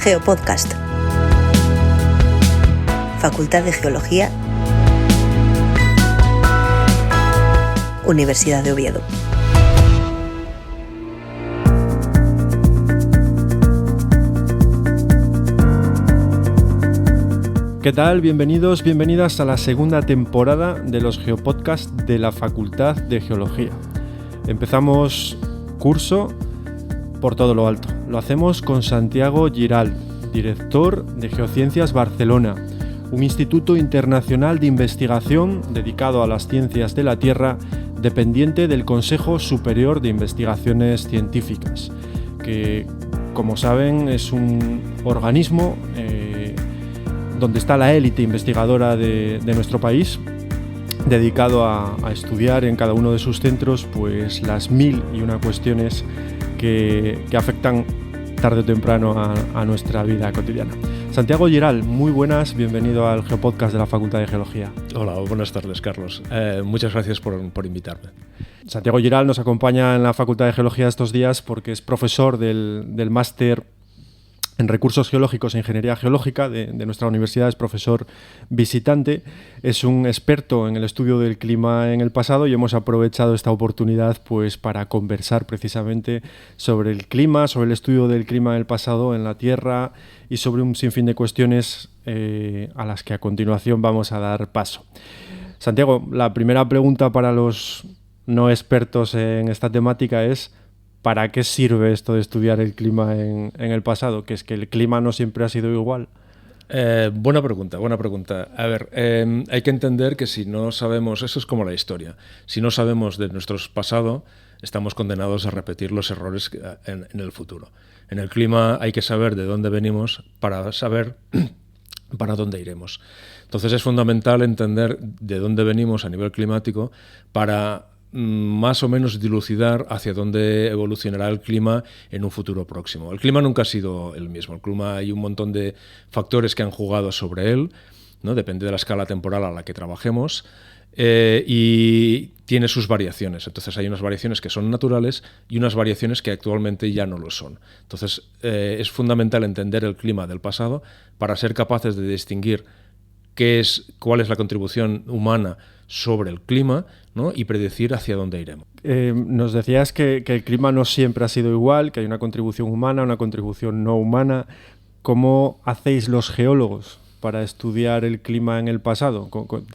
Geopodcast. Facultad de Geología, Universidad de Oviedo. ¿Qué tal? Bienvenidos, bienvenidas a la segunda temporada de los Geopodcasts de la Facultad de Geología. Empezamos curso por todo lo alto. Lo hacemos con Santiago Giralt, director de Geociencias Barcelona, un instituto internacional de investigación dedicado a las ciencias de la Tierra, dependiente del Consejo Superior de Investigaciones Científicas, que, como saben, es un organismo donde está la élite investigadora de nuestro país, dedicado a estudiar en cada uno de sus centros pues las 1001 cuestiones que afectan tarde o temprano a nuestra vida cotidiana. Santiago Giralt, muy buenas, bienvenido al Geopodcast de la Facultad de Geología. Hola, buenas tardes, Carlos. Muchas gracias por invitarme. Santiago Giralt nos acompaña en la Facultad de Geología estos días porque es profesor del máster en Recursos Geológicos e Ingeniería Geológica de nuestra universidad, es profesor visitante, es un experto en el estudio del clima en el pasado y hemos aprovechado esta oportunidad pues para conversar precisamente sobre el clima, sobre el estudio del clima en el pasado en la Tierra y sobre un sinfín de cuestiones a las que a continuación vamos a dar paso. Santiago, la primera pregunta para los no expertos en esta temática es: ¿para qué sirve esto de estudiar el clima en el pasado? ¿Que es que el clima no siempre ha sido igual? Buena pregunta. A ver, hay que entender que si no sabemos, eso es como la historia, si no sabemos de nuestro pasado, estamos condenados a repetir los errores en el futuro. En el clima hay que saber de dónde venimos para saber para dónde iremos. Entonces es fundamental entender de dónde venimos a nivel climático para más o menos dilucidar hacia dónde evolucionará el clima en un futuro próximo. El clima nunca ha sido el mismo. El clima, hay un montón de factores que han jugado sobre él, ¿no? Depende de la escala temporal a la que trabajemos, y tiene sus variaciones. Entonces hay unas variaciones que son naturales y unas variaciones que actualmente ya no lo son. Entonces es fundamental entender el clima del pasado para ser capaces de distinguir cuál es la contribución humana sobre el clima, ¿no? Y predecir hacia dónde iremos. Nos decías que el clima no siempre ha sido igual, que hay una contribución humana, una contribución no humana. ¿Cómo hacéis los geólogos para estudiar el clima en el pasado?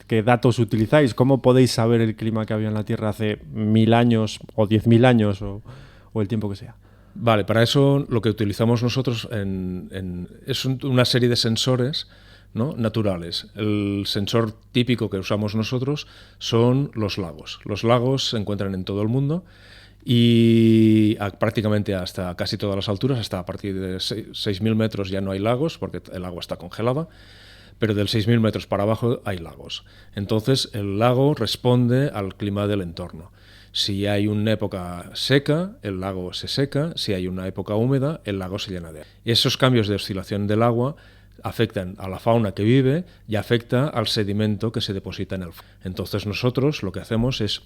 ¿Qué datos utilizáis? ¿Cómo podéis saber el clima que había en la Tierra hace 1000 años o 10.000 años o el tiempo que sea? Vale, para eso lo que utilizamos nosotros es una serie de sensores, ¿no? Naturales. El sensor típico que usamos nosotros son los lagos. Los lagos se encuentran en todo el mundo y prácticamente hasta casi todas las alturas, hasta a partir de 6.000 metros ya no hay lagos porque el agua está congelada, pero del 6.000 metros para abajo hay lagos. Entonces el lago responde al clima del entorno. Si hay una época seca, el lago se seca. Si hay una época húmeda, el lago se llena de agua. Esos cambios de oscilación del agua afectan a la fauna que vive y afecta al sedimento que se deposita en el fondo. Entonces nosotros lo que hacemos es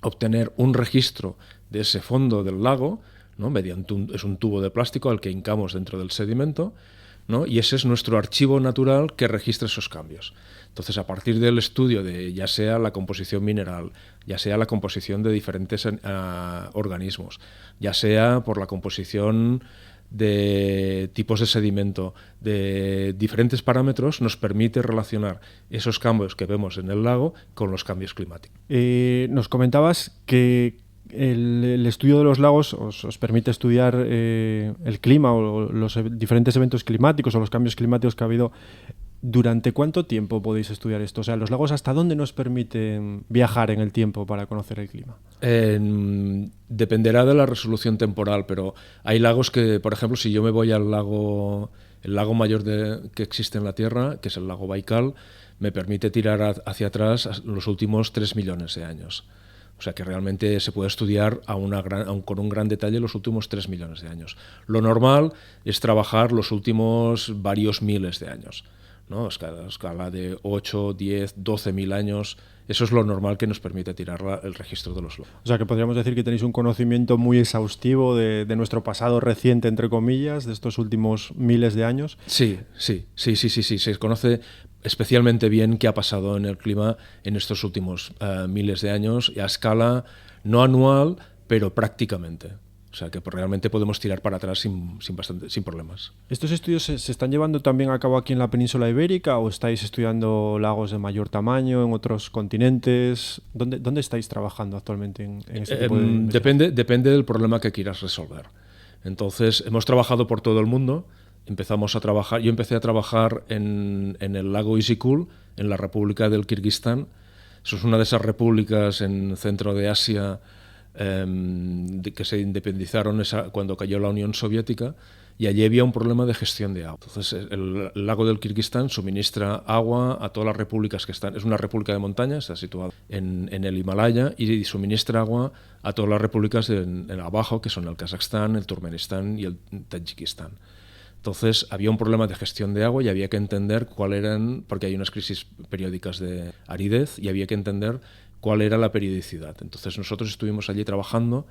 obtener un registro de ese fondo del lago, ¿no? Es un tubo de plástico al que hincamos dentro del sedimento, ¿no? Y ese es nuestro archivo natural que registra esos cambios. Entonces, a partir del estudio de ya sea la composición mineral, ya sea la composición de diferentes organismos, ya sea por la composición de tipos de sedimento, de diferentes parámetros, nos permite relacionar esos cambios que vemos en el lago con los cambios climáticos. Nos comentabas que el estudio de los lagos os permite estudiar el clima o los diferentes eventos climáticos o los cambios climáticos que ha habido. ¿Durante cuánto tiempo podéis estudiar esto? O sea, ¿los lagos hasta dónde nos permiten viajar en el tiempo para conocer el clima? Dependerá de la resolución temporal, pero hay lagos que, por ejemplo, si yo me voy al lago, el lago mayor que existe en la Tierra, que es el lago Baikal, me permite tirar hacia atrás los últimos 3 millones de años. O sea que realmente se puede estudiar con un gran detalle los últimos 3 millones de años. Lo normal es trabajar los últimos varios miles de años, ¿no? Escala de 8, 10, 12.000 años. Eso es lo normal que nos permite tirar el registro de los lagos. O sea, que podríamos decir que tenéis un conocimiento muy exhaustivo de nuestro pasado reciente, entre comillas, de estos últimos miles de años. Sí. Se conoce especialmente bien qué ha pasado en el clima en estos últimos miles de años, y a escala no anual, pero prácticamente. O sea, que realmente podemos tirar para atrás sin problemas. ¿Estos estudios se están llevando también a cabo aquí en la península ibérica o estáis estudiando lagos de mayor tamaño en otros continentes? ¿Dónde estáis trabajando actualmente en este tipo de investigación? Depende del problema que quieras resolver. Entonces, hemos trabajado por todo el mundo. Yo empecé a trabajar en el lago Issyk-Kul, en la República del Kirguistán. Eso es una de esas repúblicas en el centro de Asia que se independizaron cuando cayó la Unión Soviética, y allí había un problema de gestión de agua. Entonces, el lago del Kirguistán suministra agua a todas las repúblicas que están. Es una república de montaña, está situada en el Himalaya, y suministra agua a todas las repúblicas en abajo, que son el Kazajstán, el Turkmenistán y el Tayikistán. Entonces, había un problema de gestión de agua y había que entender porque hay unas crisis periódicas de aridez, y había que entender cuál era la periodicidad. Entonces, nosotros estuvimos allí trabajando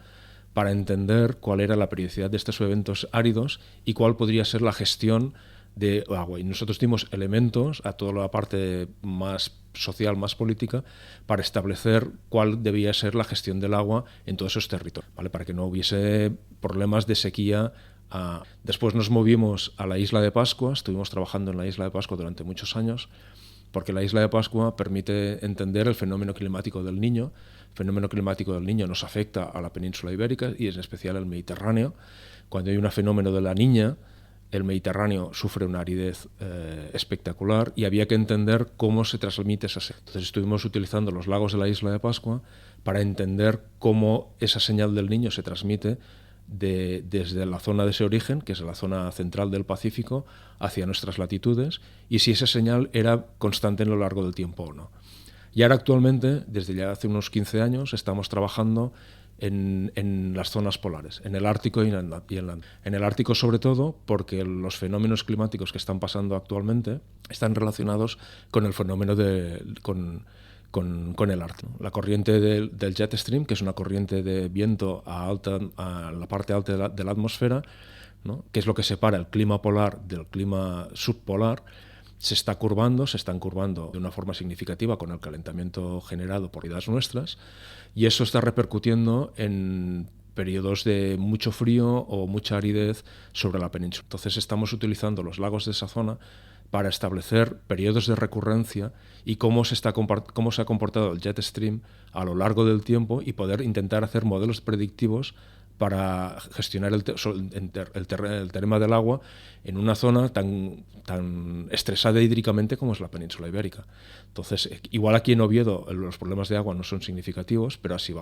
para entender cuál era la periodicidad de estos eventos áridos y cuál podría ser la gestión de agua. Y nosotros dimos elementos a toda la parte más social, más política, para establecer cuál debía ser la gestión del agua en todos esos territorios, ¿vale? Para que no hubiese problemas de sequía. Después nos movimos a la isla de Pascua, estuvimos trabajando en la isla de Pascua durante muchos años, porque la isla de Pascua permite entender el fenómeno climático del Niño. El fenómeno climático del Niño nos afecta a la península ibérica y en especial al Mediterráneo. Cuando hay un fenómeno de la Niña, el Mediterráneo sufre una aridez espectacular, y había que entender cómo se transmite esa señal. Entonces estuvimos utilizando los lagos de la isla de Pascua para entender cómo esa señal del Niño se transmite desde la zona de ese origen, que es la zona central del Pacífico, hacia nuestras latitudes, y si esa señal era constante a lo largo del tiempo o no. Y ahora actualmente, desde ya hace unos 15 años, estamos trabajando en las zonas polares, en el Ártico y en el Ártico sobre todo porque los fenómenos climáticos que están pasando actualmente están relacionados con el fenómeno con el Ártico. La corriente del jet stream, que es una corriente de viento a la parte alta de la atmósfera, ¿no? Que es lo que separa el clima polar del clima subpolar, se están curvando de una forma significativa con el calentamiento generado por ideas nuestras, y eso está repercutiendo en periodos de mucho frío o mucha aridez sobre la península. Entonces estamos utilizando los lagos de esa zona para establecer periodos de recurrencia y cómo se ha comportado el jet stream a lo largo del tiempo, y poder intentar hacer modelos predictivos para gestionar el tema del agua en una zona tan estresada hídricamente como es la península ibérica. Entonces, igual aquí en Oviedo los problemas de agua no son significativos, pero si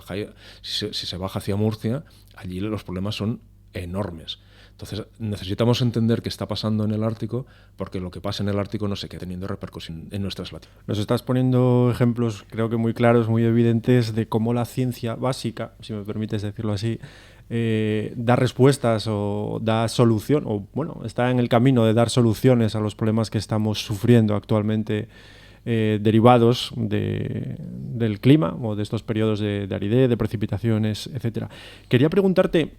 se baja hacia Murcia, allí los problemas son enormes. Entonces, necesitamos entender qué está pasando en el Ártico, porque lo que pasa en el Ártico no se queda teniendo repercusión en nuestras latitudes. Nos estás poniendo ejemplos, creo que muy claros, muy evidentes, de cómo la ciencia básica, si me permites decirlo así, da respuestas o da solución, o bueno, está en el camino de dar soluciones a los problemas que estamos sufriendo actualmente, derivados del clima o de estos periodos de aridez, de precipitaciones, etcétera. Quería preguntarte,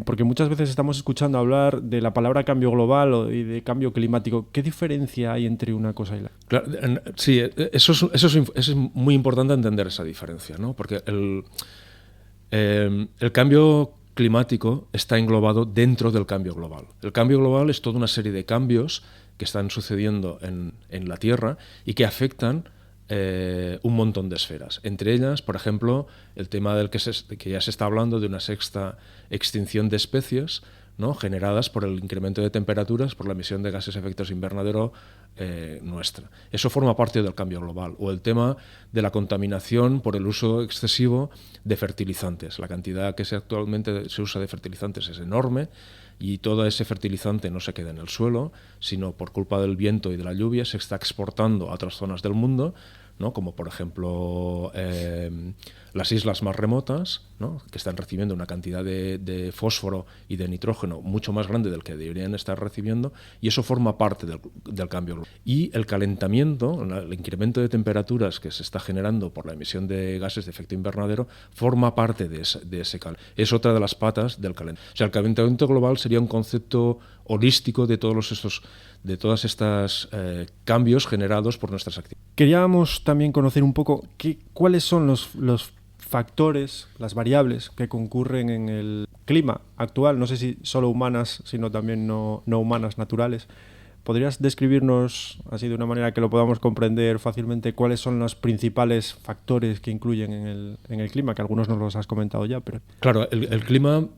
porque muchas veces estamos escuchando hablar de la palabra cambio global y de cambio climático, ¿qué diferencia hay entre una cosa y la otra? Claro, sí, eso es muy importante entender esa diferencia, ¿no? Porque el cambio climático está englobado dentro del cambio global. El cambio global es toda una serie de cambios que están sucediendo en la Tierra y que afectan un montón de esferas. Entre ellas, por ejemplo, el tema del que ya se está hablando de una sexta extinción de especies, ¿no? Generadas por el incremento de temperaturas, por la emisión de gases de efecto invernadero nuestra. Eso forma parte del cambio global. O el tema de la contaminación por el uso excesivo de fertilizantes. La cantidad que actualmente se usa de fertilizantes es enorme, y todo ese fertilizante no se queda en el suelo, sino por culpa del viento y de la lluvia se está exportando a otras zonas del mundo, ¿no? Como por ejemplo las islas más remotas, ¿no? Que están recibiendo una cantidad de fósforo y de nitrógeno mucho más grande del que deberían estar recibiendo, y eso forma parte del cambio global. Y el calentamiento, el incremento de temperaturas que se está generando por la emisión de gases de efecto invernadero, forma parte de ese calentamiento. Es otra de las patas del calentamiento. O sea, el calentamiento global sería un concepto holístico de todos estos cambios generados por nuestras actividades. Queríamos también conocer un poco cuáles son los factores, las variables que concurren en el clima actual, no sé si solo humanas, sino también no humanas, naturales. ¿Podrías describirnos, así de una manera que lo podamos comprender fácilmente, cuáles son los principales factores que incluyen en el clima? Que algunos nos los has comentado ya, pero... Claro, el clima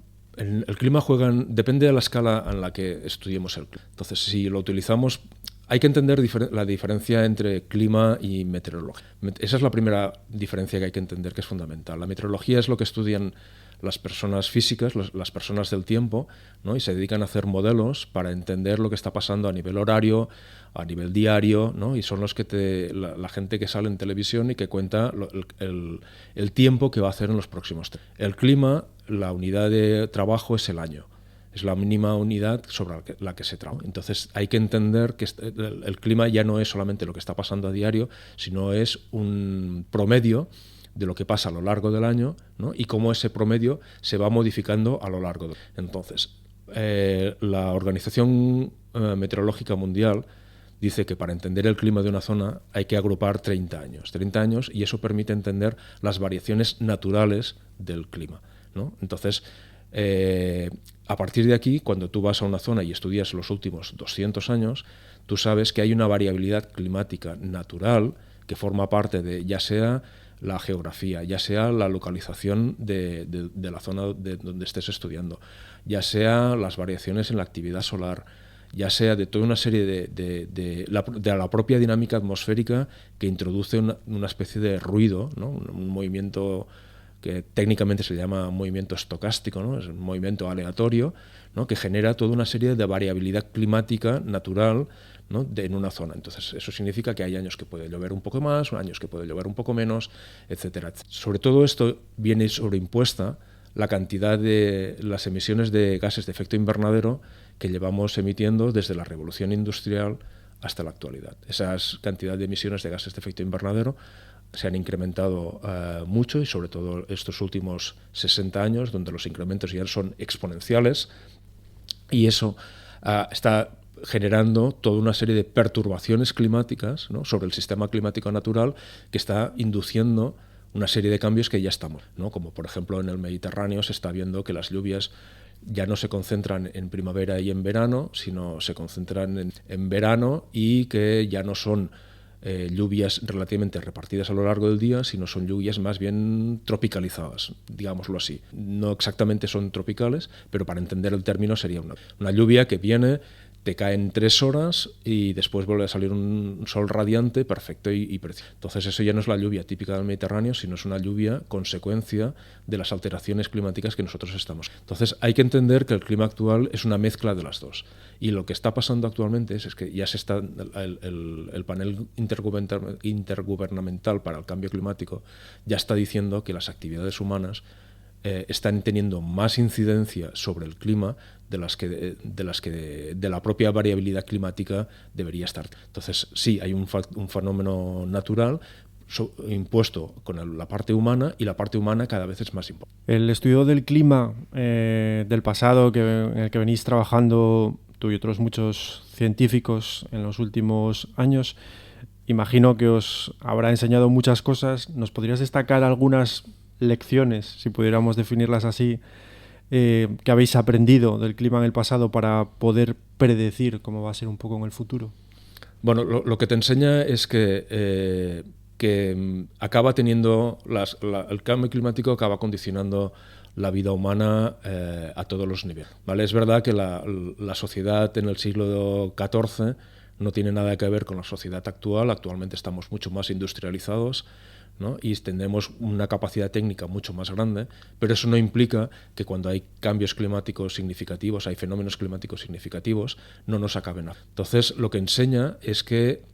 depende de la escala en la que estudiemos el clima. Entonces, si lo utilizamos, hay que entender la diferencia entre clima y meteorología. Esa es la primera diferencia que hay que entender, que es fundamental. La meteorología es lo que estudian las personas físicas, las personas del tiempo, ¿no? Y se dedican a hacer modelos para entender lo que está pasando a nivel horario, a nivel diario, ¿no? Y son los que la gente que sale en televisión y que cuenta el tiempo que va a hacer en los próximos días. El clima, la unidad de trabajo es el año. Es la mínima unidad sobre la que se trabaja. Entonces hay que entender que el clima ya no es solamente lo que está pasando a diario, sino es un promedio de lo que pasa a lo largo del año, ¿no? Y cómo ese promedio se va modificando a lo largo del año. Entonces, la Organización Meteorológica Mundial dice que para entender el clima de una zona hay que agrupar 30 años, y eso permite entender las variaciones naturales del clima, ¿no? Entonces, a partir de aquí, cuando tú vas a una zona y estudias los últimos 200 años, tú sabes que hay una variabilidad climática natural que forma parte de ya sea la geografía, ya sea la localización de la zona de donde estés estudiando, ya sea las variaciones en la actividad solar, ya sea de toda una serie de la propia dinámica atmosférica que introduce una especie de ruido, ¿no? Un movimiento que técnicamente se llama movimiento estocástico, ¿no? Es un movimiento aleatorio, ¿no? Que genera toda una serie de variabilidad climática natural, ¿no? En una zona. Entonces, eso significa que hay años que puede llover un poco más, años que puede llover un poco menos, etcétera. Sobre todo esto viene sobreimpuesta la cantidad de las emisiones de gases de efecto invernadero que llevamos emitiendo desde la revolución industrial hasta la actualidad. Esa cantidad de emisiones de gases de efecto invernadero se han incrementado mucho, y sobre todo estos últimos 60 años, donde los incrementos ya son exponenciales, y eso está generando toda una serie de perturbaciones climáticas, ¿no? Sobre el sistema climático natural, que está induciendo una serie de cambios que ya estamos, ¿no? Como por ejemplo en el Mediterráneo se está viendo que las lluvias ya no se concentran en primavera y en verano, sino se concentran en verano, y que ya no son lluvias relativamente repartidas a lo largo del día, sino son lluvias más bien tropicalizadas, digámoslo así. No exactamente son tropicales, pero para entender el término sería una lluvia que viene, te cae en 3 horas y después vuelve a salir un sol radiante, perfecto y preciso. Entonces eso ya no es la lluvia típica del Mediterráneo, sino es una lluvia consecuencia de las alteraciones climáticas que nosotros estamos. Entonces hay que entender que el clima actual es una mezcla de las dos. Y lo que está pasando actualmente es que ya se está el panel intergubernamental para el cambio climático ya está diciendo que las actividades humanas están teniendo más incidencia sobre el clima de la propia variabilidad climática debería estar. Entonces, sí, hay un fenómeno natural impuesto con la parte humana, y la parte humana cada vez es más importante. El estudio del clima del pasado, en el que venís trabajando tú y otros muchos científicos en los últimos años, imagino que os habrá enseñado muchas cosas. ¿Nos podrías destacar algunas lecciones, si pudiéramos definirlas así, que habéis aprendido del clima en el pasado para poder predecir cómo va a ser un poco en el futuro? Bueno, lo que te enseña es que acaba teniendo el cambio climático acaba condicionando la vida humana a todos los niveles, ¿vale? Es verdad que la sociedad en el siglo XIV no tiene nada que ver con la sociedad actual. Actualmente estamos mucho más industrializados, ¿no? Y tenemos una capacidad técnica mucho más grande, pero eso no implica que cuando hay cambios climáticos significativos, hay fenómenos climáticos significativos, no nos acaben nada. Entonces, lo que enseña es que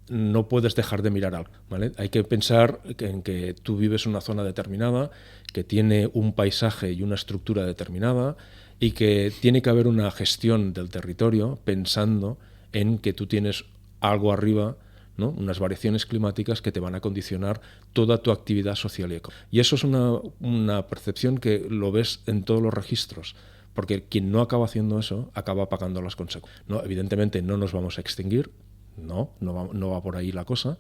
no puedes dejar de mirar algo, ¿vale? Hay que pensar en que tú vives en una zona determinada, que tiene un paisaje y una estructura determinada y que tiene que haber una gestión del territorio pensando en que tú tienes algo arriba, ¿no? Unas variaciones climáticas que te van a condicionar toda tu actividad social y económica. Y eso es una percepción que lo ves en todos los registros, porque quien no acaba haciendo eso acaba pagando las consecuencias. No, evidentemente no nos vamos a extinguir, no va por ahí la cosa,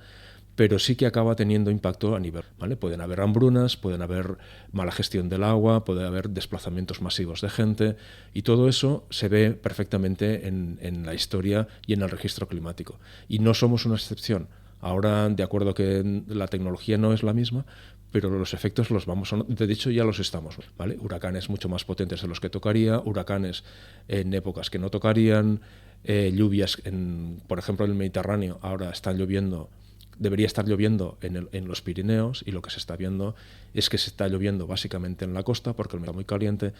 pero sí que acaba teniendo impacto a nivel, ¿vale? Pueden haber hambrunas, pueden haber mala gestión del agua, puede haber desplazamientos masivos de gente, y todo eso se ve perfectamente en la historia y en el registro climático. Y no somos una excepción. Ahora, de acuerdo que la tecnología no es la misma, pero los efectos los vamos a... De hecho, ya los estamos, ¿vale? Huracanes mucho más potentes de los que tocaría, huracanes en épocas que no tocarían, lluvias, por ejemplo, en el Mediterráneo, ahora están lloviendo. Debería estar lloviendo en los Pirineos, y lo que se está viendo es que se está lloviendo básicamente en la costa porque el mar está muy caliente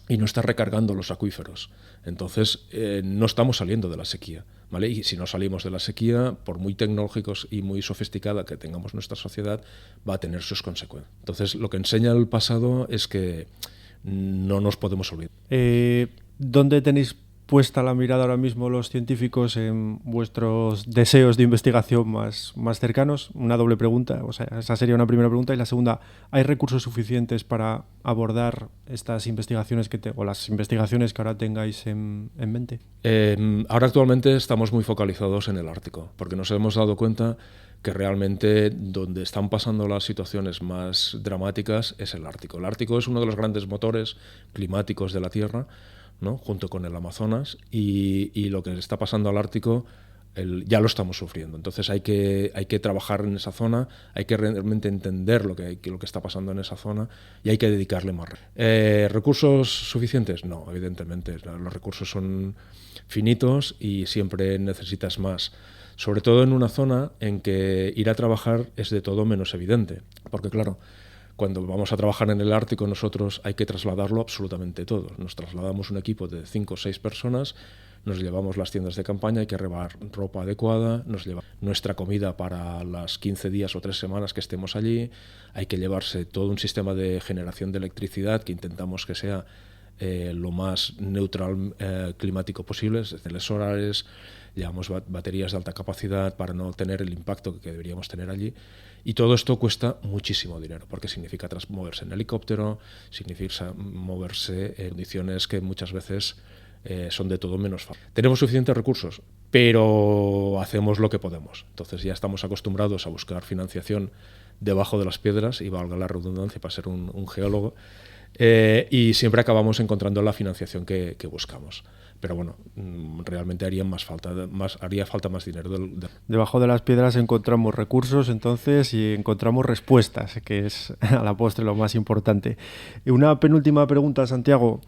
y no está recargando los acuíferos. Entonces no estamos saliendo de la sequía, ¿vale? Y si no salimos de la sequía, por muy tecnológicos y muy sofisticada que tengamos nuestra sociedad, va a tener sus consecuencias. Entonces lo que enseña el pasado es que no nos podemos olvidar. ¿Dónde tenéis puesta la mirada ahora mismo los científicos en vuestros deseos de investigación más cercanos? Una doble pregunta, o sea, esa sería una primera pregunta. Y la segunda, ¿hay recursos suficientes para abordar estas investigaciones o las investigaciones que ahora tengáis en mente? Ahora actualmente estamos muy focalizados en el Ártico, porque nos hemos dado cuenta que realmente donde están pasando las situaciones más dramáticas es el Ártico. El Ártico es uno de los grandes motores climáticos de la Tierra, ¿no? Junto con el Amazonas, y lo que está pasando al Ártico ya lo estamos sufriendo. Entonces hay que trabajar en esa zona, hay que realmente entender lo que está pasando en esa zona, y hay que dedicarle más. ¿Recursos suficientes? No, evidentemente. Los recursos son finitos y siempre necesitas más. Sobre todo en una zona en que ir a trabajar es de todo menos evidente. Porque claro, cuando vamos a trabajar en el Ártico, nosotros hay que trasladarlo absolutamente todo. Nos trasladamos un equipo de 5 o 6 personas, nos llevamos las tiendas de campaña, hay que llevar ropa adecuada, nos lleva nuestra comida para las 15 días o 3 semanas que estemos allí, hay que llevarse todo un sistema de generación de electricidad que intentamos que sea lo más neutral climático posible, es decir, solares, llevamos baterías de alta capacidad para no tener el impacto que deberíamos tener allí. Y todo esto cuesta muchísimo dinero, porque significa moverse en helicóptero, significa moverse en condiciones que muchas veces son de todo menos fácil. Tenemos suficientes recursos, pero hacemos lo que podemos. Entonces ya estamos acostumbrados a buscar financiación debajo de las piedras, y valga la redundancia para ser un geólogo, y siempre acabamos encontrando la financiación que buscamos. Pero bueno, realmente haría falta más dinero. Debajo de las piedras encontramos recursos, entonces, y encontramos respuestas, que es a la postre lo más importante. Una penúltima pregunta, Santiago.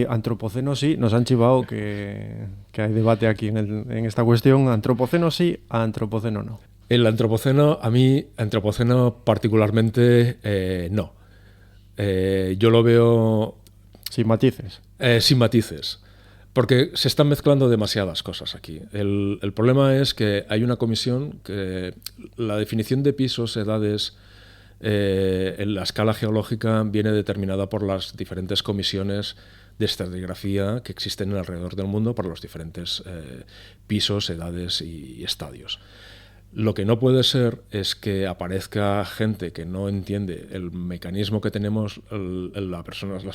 Antropoceno sí, nos han chivado que hay debate aquí en esta cuestión. Antropoceno sí, antropoceno no. El antropoceno, a mí, antropoceno particularmente no. Yo lo veo... Sin matices. Sin matices. Porque se están mezclando demasiadas cosas aquí. El problema es que hay una comisión que la definición de pisos, edades, en la escala geológica viene determinada por las diferentes comisiones de estratigrafía que existen alrededor del mundo para los diferentes pisos, edades y estadios. Lo que no puede ser es que aparezca gente que no entiende el mecanismo que tenemos las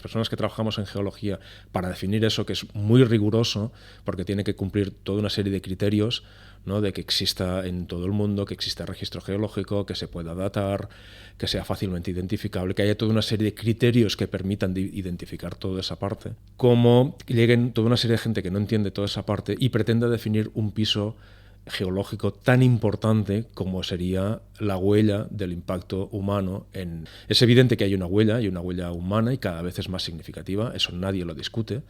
personas que trabajamos en geología para definir eso, que es muy riguroso, porque tiene que cumplir toda una serie de criterios, ¿no? De que exista en todo el mundo, que exista registro geológico, que se pueda datar, que sea fácilmente identificable, que haya toda una serie de criterios que permitan identificar toda esa parte. Como lleguen toda una serie de gente que no entiende toda esa parte y pretenda definir un piso geológico tan importante como sería la huella del impacto humano. Es evidente que hay una huella humana, y cada vez es más significativa, eso nadie lo discute,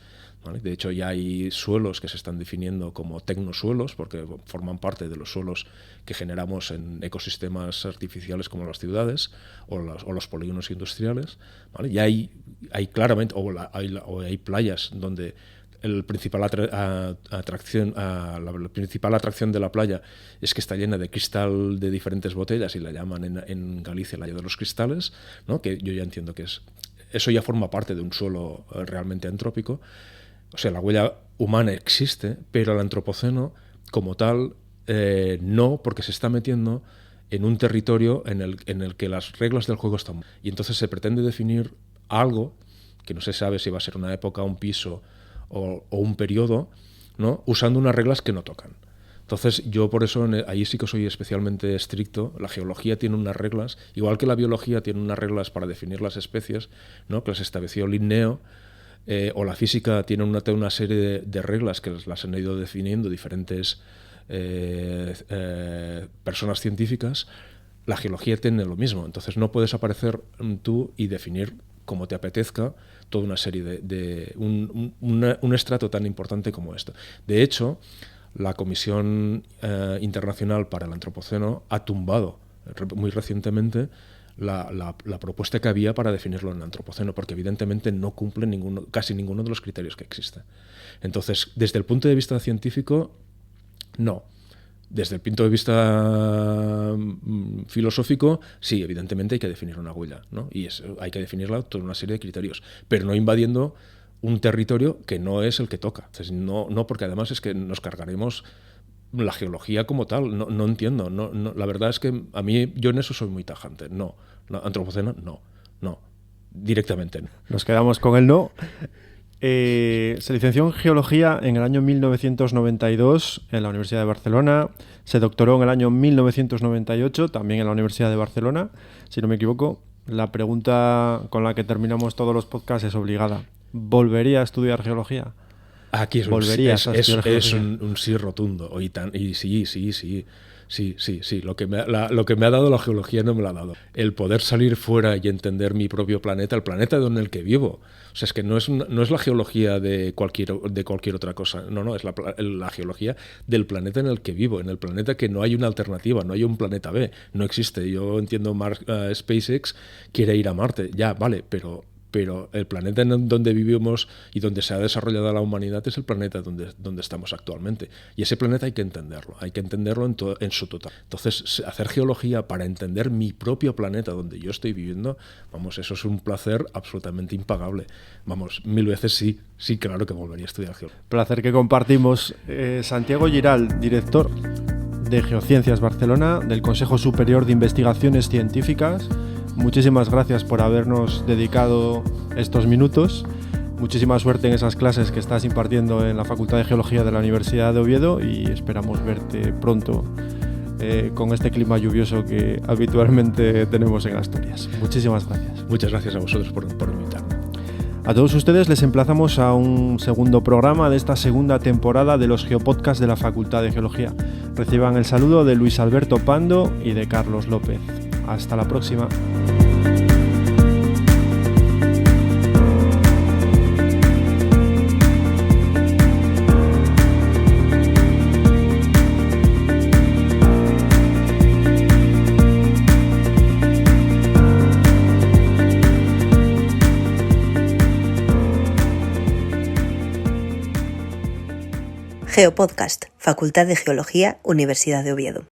¿vale? De hecho, ya hay suelos que se están definiendo como tecnosuelos, porque forman parte de los suelos que generamos en ecosistemas artificiales como las ciudades o los polígonos industriales, ¿vale? Ya hay claramente, o hay playas donde la principal atracción de la playa es que está llena de cristal de diferentes botellas y la llaman en Galicia la llave de los cristales, ¿no? Que yo ya entiendo que eso ya forma parte de un suelo realmente antrópico. O sea, la huella humana existe, pero el antropoceno como tal no, porque se está metiendo en un territorio en el que las reglas del juego están. Y entonces se pretende definir algo que no se sabe si va a ser una época, un piso o un periodo, ¿no? Usando unas reglas que no tocan. Entonces yo por eso ahí sí que soy especialmente estricto. La geología tiene unas reglas, igual que la biología tiene unas reglas para definir las especies, ¿no? Que las estableció Linneo, o la física tiene una serie de reglas que las han ido definiendo diferentes personas científicas. La geología tiene lo mismo. Entonces no puedes aparecer tú y definir como te apetezca toda una serie de un estrato tan importante como esto. De hecho, la Comisión Internacional para el Antropoceno ha tumbado muy recientemente la propuesta que había para definirlo en el Antropoceno, porque evidentemente no cumple casi ninguno de los criterios que existen. Entonces, desde el punto de vista científico, no. Desde el punto de vista filosófico, sí, evidentemente hay que definir una huella, ¿no? Y hay que definirla toda una serie de criterios, pero no invadiendo un territorio que no es el que toca. Entonces, no, porque además es que nos cargaremos la geología como tal. No entiendo. No, la verdad es que yo en eso soy muy tajante. No, antropoceno, no. Directamente no. Nos quedamos con el no. Se licenció en Geología en el año 1992 en la Universidad de Barcelona. Se doctoró en el año 1998 también en la Universidad de Barcelona, si no me equivoco. La pregunta con la que terminamos todos los podcasts es obligada. ¿Volvería a estudiar Geología? Aquí es un sí rotundo. Y sí. Lo que me ha dado la geología no me lo ha dado. El poder salir fuera y entender mi propio planeta, el planeta en el que vivo. O sea, es que no es la geología de cualquier otra cosa. No, es la geología del planeta en el que vivo, en el planeta que no hay una alternativa, no hay un planeta B, no existe. Yo entiendo SpaceX quiere ir a Marte, ya, vale, pero el planeta en donde vivimos y donde se ha desarrollado la humanidad es el planeta donde estamos actualmente. Y ese planeta hay que entenderlo en su total. Entonces, hacer geología para entender mi propio planeta donde yo estoy viviendo, vamos, eso es un placer absolutamente impagable. Vamos, 1000 veces sí, claro que volvería a estudiar geología. Placer que compartimos. Santiago Giral, director de Geociencias Barcelona, del Consejo Superior de Investigaciones Científicas. Muchísimas gracias por habernos dedicado estos minutos. Muchísima suerte en esas clases que estás impartiendo en la Facultad de Geología de la Universidad de Oviedo y esperamos verte pronto con este clima lluvioso que habitualmente tenemos en Asturias. Muchísimas gracias. Muchas gracias a vosotros por invitarme. A todos ustedes les emplazamos a un segundo programa de esta segunda temporada de los Geopodcasts de la Facultad de Geología. Reciban el saludo de Luis Alberto Pando y de Carlos López. Hasta la próxima. Geopodcast, Facultad de Geología, Universidad de Oviedo.